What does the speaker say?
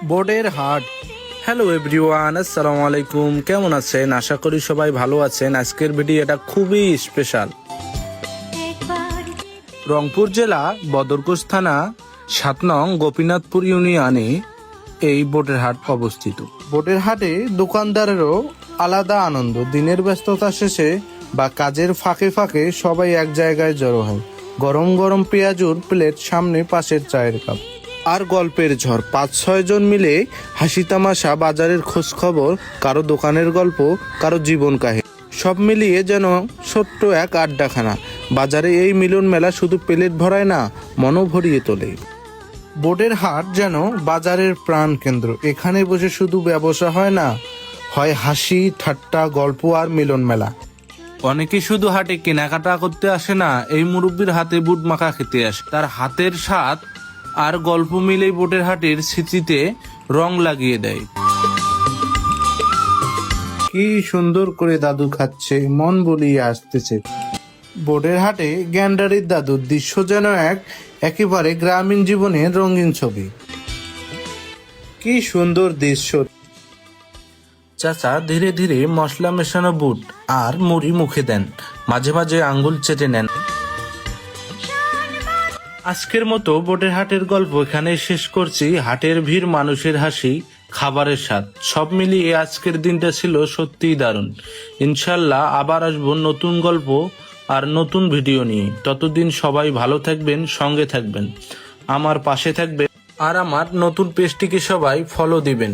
বোর্ডের হাট। Hello everyone, আসসালামু আলাইকুম। কেমন আছেন? আশা করি সবাই ভালো আছেন। আজকের ভিডিওটা খুবই স্পেশাল। রংপুর জেলা বদরগঞ্জ থানা ৭ নং গোপীনাথপুর ইউনিয়নে এই বোর্ডের হাট অবস্থিত। বোর্ডের হাটে দোকানদারেরও আলাদা আনন্দ। দিনের ব্যস্ততা শেষে বা কাজের ফাঁকে ফাঁকে সবাই এক জায়গায় জড়ো হয়। গরম গরম পেঁয়াজুর প্লেট সামনে, পাশের চায়ের কাপ আর গল্পের ঝড়। ৫-৬ জন মিলে হাসি তামাশা, বাজারের খোঁজ খবর, কারো দোকানের গল্প, কারো জীবন কাহিনী, সব মিলিয়ে যেন ছোট্ট এক আড্ডাখানা। বাজারে এই মিলন মেলা শুধু প্লেট ভরায় না, মনও ভরিয়ে তোলে। বোর্ডের হাট যেন বাজারের প্রাণ কেন্দ্র। এখানে বসে শুধু ব্যবসা হয় না, হয় হাসি ঠাট্টা, গল্প আর মিলন মেলা। অনেকে শুধু হাটে কেনাকাটা করতে আসে না, এই মুরব্বীর হাতে বুট মাখা খেতে আসে। তার হাতের স্বাদ আর গল্প মিলেই বোর্ডের হাটের স্মৃতিতে রং লাগিয়ে দেয়। কি সুন্দর করে দাদু খাচ্ছে, মন বলিয়ে আসতেছে। বোর্ডের হাটে গ্যান্ডারির দাদুর দৃশ্য যেন একেবারে গ্রামীণ জীবনের রঙিন ছবি। কি সুন্দর দৃশ্য। চাচা ধীরে ধীরে মশলা মেশানো বুট আর মুড়ি মুখে দেন, মাঝে মাঝে আঙ্গুল চেটে নেন। আজকের মতো বোর্ডের হাটের গল্প এখানে শেষ করছি। হাটের ভিড়, মানুষের হাসি, খাবারের স্বাদ, সব মিলিয়ে আজকের দিনটা ছিল সত্যিই দারুণ। ইনশাল্লাহ আবার আসবো নতুন গল্প আর নতুন ভিডিও নিয়ে। ততদিন সবাই ভালো থাকবেন, সঙ্গে থাকবেন, আমার পাশে থাকবেন আর আমার নতুন পেজটিকে সবাই ফলো দিবেন।